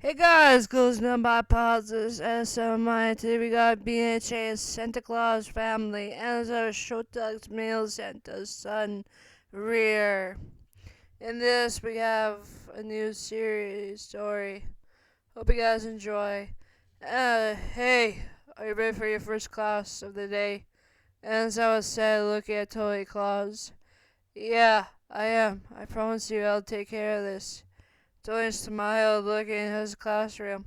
Hey guys, goes on by pauses SMI. Today we got BNHA's Santa Claus family, Aizawa Shouta X male Santa's son, Rear. In this we have a new series story. Hope you guys enjoy. Hey, are you ready for your first class of the day? Aizawa said, looking at Toy Claus. Yeah, I am. I promise you I'll take care of this. Tony smiled, looking at his classroom,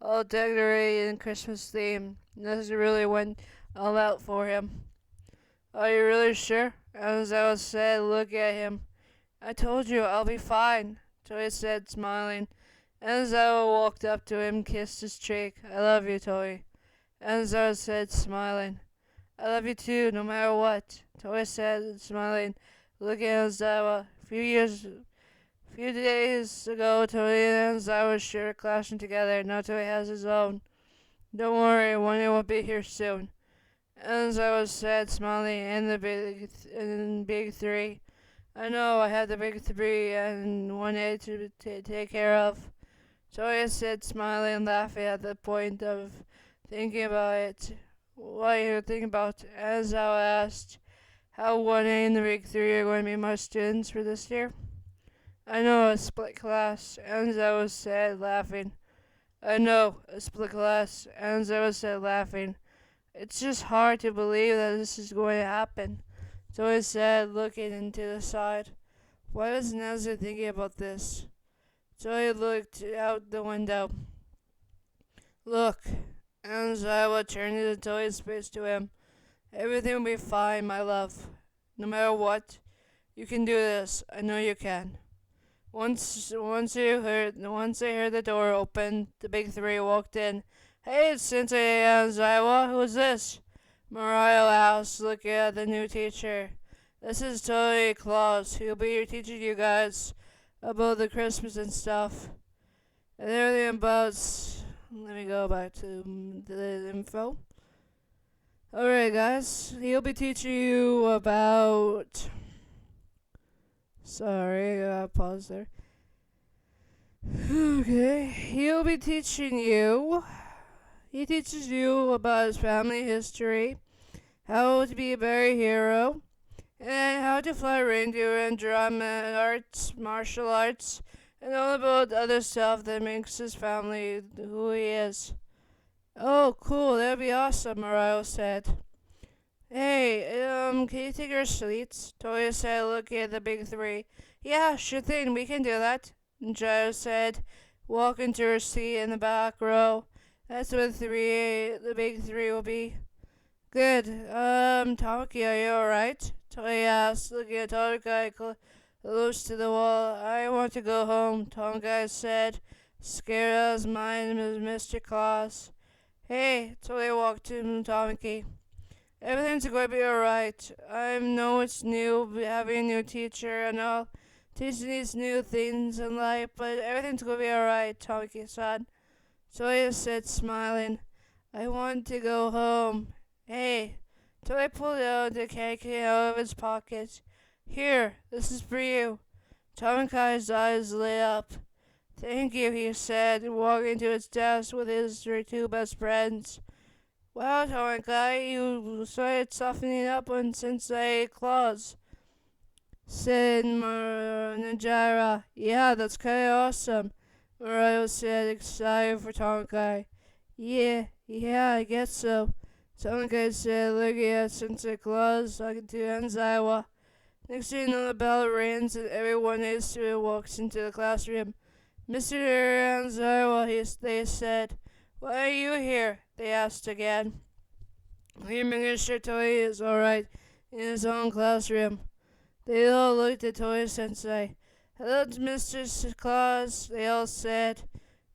all decorated in Christmas theme. This really went all out for him. Are you really sure? Aizawa said, looking at him. I told you I'll be fine, Toy said, smiling. Aizawa walked up to him, kissed his cheek. I love you, Toy. Aizawa said, smiling. I love you too, no matter what, Toy said, smiling, looking at Aizawa. Few days ago, Tony and Aizawa shared a classroom together. Now Tony has his own. Don't worry, one will be here soon. Aizawa said, smiling, and the big three. I know I have the big three and one A to take care of. Tony said, smiling, laughing at the point of thinking about it. What are you thinking about? Aizawa asked. How 1A and the big three are going to be my students for this year? I know, a split class, Aizawa said, laughing. I know, a split class, Aizawa said, laughing. It's just hard to believe that this is going to happen, Zoe said, looking into the side. Why was Nazir thinking about this? Zoe looked out the window. Look, Aizawa turned his Zoe's face to him. Everything will be fine, my love. No matter what, you can do this. I know you can. Once they heard the door open, the big three walked in. Hey, it's Santa and Aizawa. Who's this? Mariah asked, looking at the new teacher. This is Toy Claus. He'll be teaching you guys about the Christmas and stuff. And everything about. Let me go back to the info. Alright, guys. He'll be teaching you about. Sorry, I gotta pause there. Okay, he'll be teaching you. He teaches you about his family history, how to be a better hero, and how to fly reindeer and drama arts, martial arts, and all about other stuff that makes his family who he is. Oh, cool, that'd be awesome, Mariah said. Hey, can you take our seats? Toya said, looking at the big three. Yeah, sure thing, we can do that, Giles said, walking to her seat in the back row. That's where the big three will be. Good. Tamaki, are you alright? Toya asked, looking at Tamaki close to the wall. I want to go home, Tamaki said, scared out of his mind as Mr. Claus. Hey, Toya walked to Tamaki. Everything's going to be alright. I know it's new, having a new teacher and all, teaching these new things in life, but everything's going to be alright, Tamaki said. Toya said, smiling. I want to go home. Hey, Toya pulled out the cake out of his pocket. Here, this is for you. Tamakai's eyes lit up. Thank you, he said, walking to his desk with his two best friends. Wow, Tamakai, you started softening up on Sensei Claus, said Najira. Yeah, that's kind of awesome, Mariah said, excited for Tamakai. Yeah, I guess so, Tamakai said, looking at Sensei Claus, talking to Aizawa. Next thing you know, the bell rings and everyone in the student walks into the classroom. Mr. Aizawa, they said. Why are you here? They asked again. We're making sure Toy is alright in his own classroom. They all looked at Toy Sensei. Hello, Mr. Claus, they all said.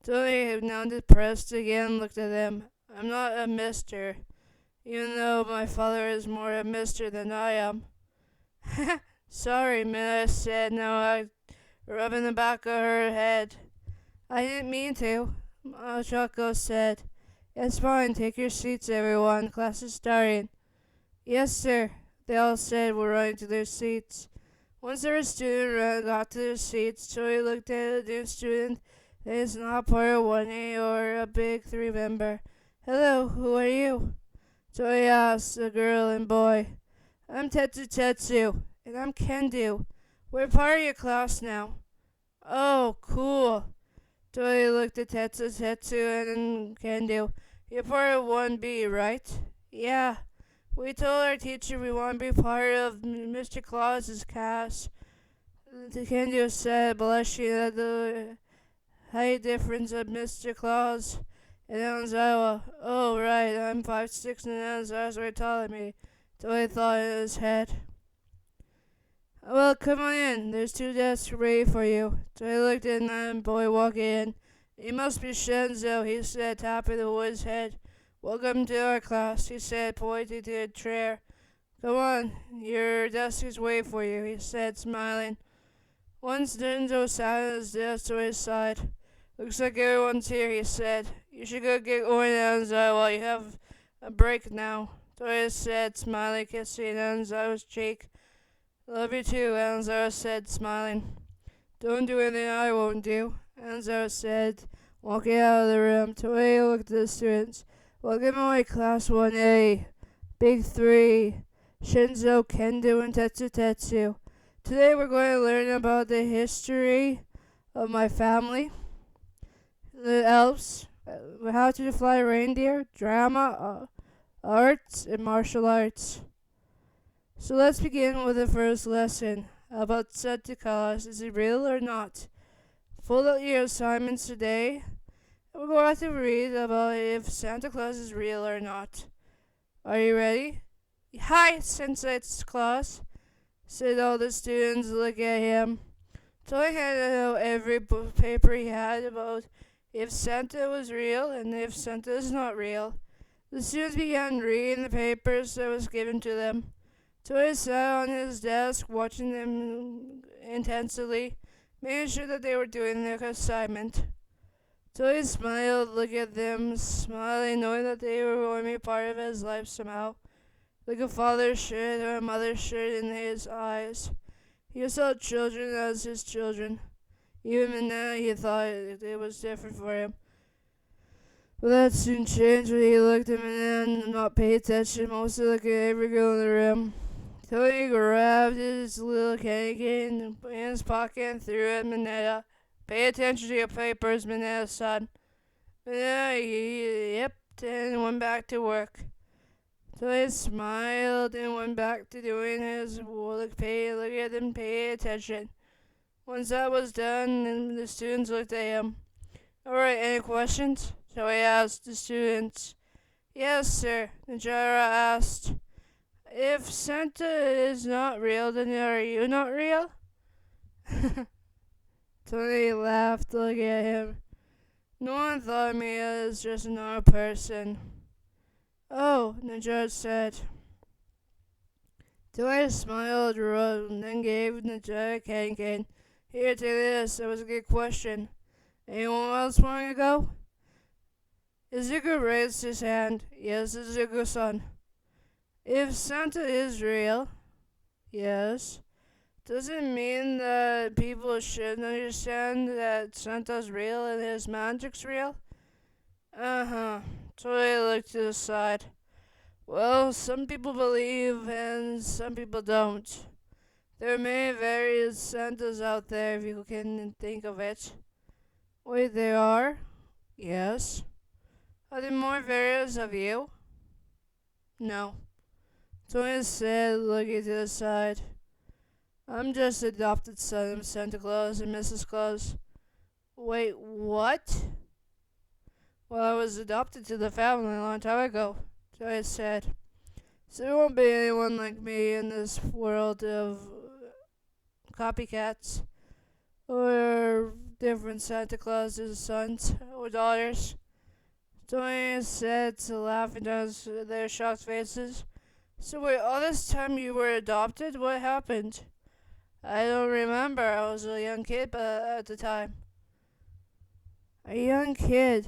Toy, now depressed again, looked at them. I'm not a mister, even though my father is more a mister than I am. Sorry, Mina said, now rubbing the back of her head. I didn't mean to, Choco said. It's fine, take your seats, everyone. Class is starting. Yes, sir, they all said, were running to their seats. Once every student got to their seats, Joey looked at the new student It's not part of 1A or a big 3 member. Hello, who are you? Joy asked the girl and boy. I'm Tetsu, and I'm Kendu. We're part of your class now. Oh, cool. Joy looked at Tetsu and Kendu. You're part of 1B, right? Yeah. We told our teacher we want to be part of Mr. Claus's cast. The Kendu said, blushing at the height difference of Mr. Claus and Aizawa. Oh, right, I'm 5'6", and Aizawa's way taller than me. Joy thought in his head. Well, come on in. There's 2 desks ready for you. Joy looked at the boy walking in. He must be Shenzo, he said, tapping the boy's head. Welcome to our class, he said, pointing to a chair. Come on, your desk is waiting for you, he said, smiling. Once Shenzo sat at his desk to his side. Looks like everyone's here, he said. You should go get going, Aizawa, while you have a break now. Toya said, smiling, kissing Aizawa's cheek. Love you too, Aizawa said, smiling. Don't do anything I won't do, Aizawa said, walking out of the room. Toya looked at the students. Welcome to my class 1A. Big 3. Shinzo, Kendo, and Tetsu. Today we're going to learn about the history of my family, the elves, how to fly reindeer, drama, arts, and martial arts. So let's begin with the first lesson about Santa Claus. Is it real or not? Fill out your assignments today. We're going to read about if Santa Claus is real or not. Are you ready? Hi, Santa Claus, said all the students. Look at him. Toy handed out every paper he had about if Santa was real and if Santa is not real. The students began reading the papers that was given to them. Toy sat on his desk watching them intensely, making sure that they were doing their assignment. Toy smiled, looking at them, smiling, knowing that they were going to be part of his life somehow, like a father should or a mother should in his eyes. He saw children as his children. Even now he thought it was different for him. But that soon changed when he looked at Manette and not pay attention, mostly looking at every girl in the room. Tony grabbed his little candy cane in his pocket and threw it at Manette. Pay attention to your papers, Manette, son. Manette yipped and went back to work. Tony smiled and went back to doing his look at them, pay attention. Once that was done, the students looked at him. Alright, any questions? So he asked the students. Yes, sir, Najara asked. If Santa is not real, then are you not real? Tony laughed, looking at him. No one thought of me as just another person. Oh, Najara said. Tony smiled, and then gave Najara a candy cane. Here, take this. That was a good question. Anyone else want to go? Izuku raised his hand. Yes, Izuku-san. If Santa is real, yes, does it mean that people should understand that Santa's real and his magic's real? Uh-huh. Toy looked to the side. Well, some people believe and some people don't. There are many various Santas out there if you can think of it. Wait, there are? Yes. Are there more variants of you? No. Tony said, looking to the side. I'm just adopted son of Santa Claus and Mrs. Claus. Wait, what? Well, I was adopted to the family a long time ago, Tony said. So there won't be anyone like me in this world of copycats or different Santa Claus's sons or daughters. Tony said, laughing down their shocked faces. So wait, all this time you were adopted? What happened? I don't remember. I was a young kid at the time. A young kid?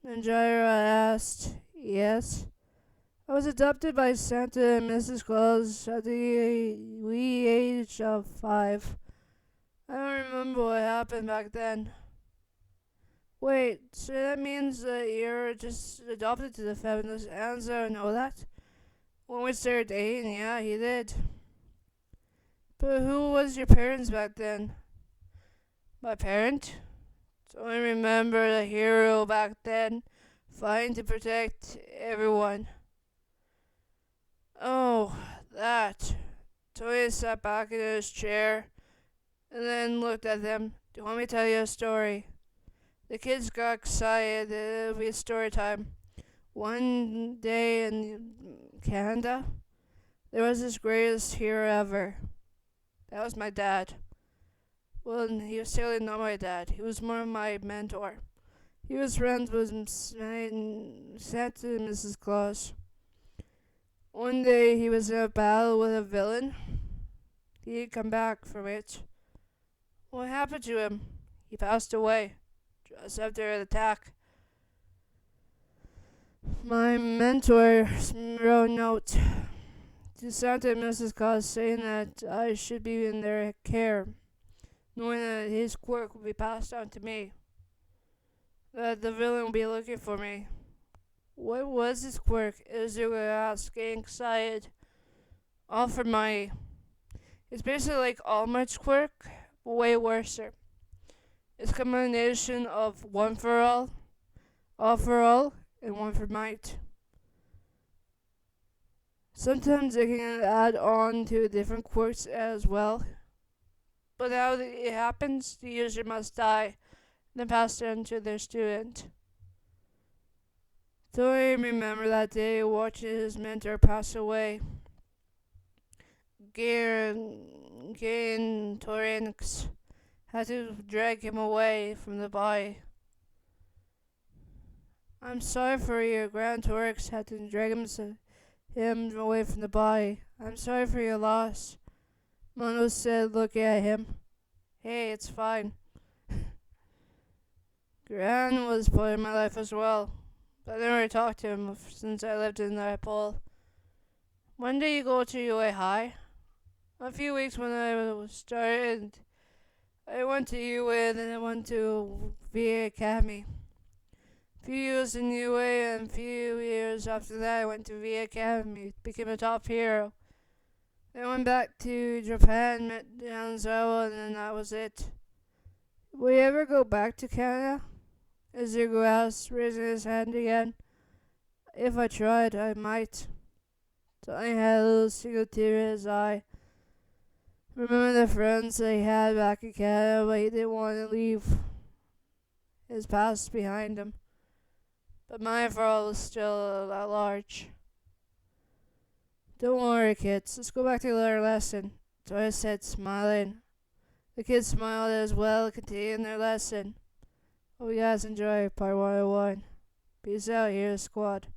Ninjira asked. Yes. I was adopted by Santa and Mrs. Claus at the wee age of 5. I don't remember what happened back then. Wait, so that means that you're just adopted to the family? Does Anzo know that? When we started dating, yeah, he did. But who was your parents back then? My parent? Don't I remember the hero back then, fighting to protect everyone. Oh, that. Tony sat back in his chair and then looked at them. Do you want me to tell you a story? The kids got excited. It'll be story time. One day in Canada, there was this greatest hero ever. That was my dad. Well, he was certainly not my dad. He was more my mentor. He was friends with Santa and Mrs. Claus. One day he was in a battle with a villain. He had come back from it. What happened to him? He passed away just after an attack. My mentor wrote a note to Santa and Mrs. Claus saying that I should be in their care, knowing that his quirk would be passed on to me, that the villain would be looking for me. What was his quirk? Aizawa asked, getting excited. All for money. It's basically like All Might's quirk, but way worse. It's a combination of one for all for all, and one for might. Sometimes they can add on to different quirks as well. But how it happens, the user must die, then pass it on to their student. Tori remembered that day watching his mentor pass away. Garen Torrens had to drag him away from the body. I'm sorry for your Grand Torix had to drag him away from the body. I'm sorry for your loss. Mono said, looking at him. Hey, it's fine. Gran was part of my life as well, but I never talked to him since I lived in the pole. When did you go to UA High? A few weeks when I started. I went to UA and then I went to VA Academy. A few years in UA and a few years after that I went to VA Academy, became a top hero. Then I went back to Japan, met Aizawa, and then that was it. Will you ever go back to Canada? Izuku asked, raising his hand again. If I tried, I might. Tony had a little single tear in his eye. Remember the friends they had back in Canada, but he didn't want to leave his past behind him. But my world was still at large. Don't worry, kids. Let's go back to our lesson, Tony said, smiling. The kids smiled as well, continuing their lesson. Hope you guys enjoy part 101. Peace out here, squad.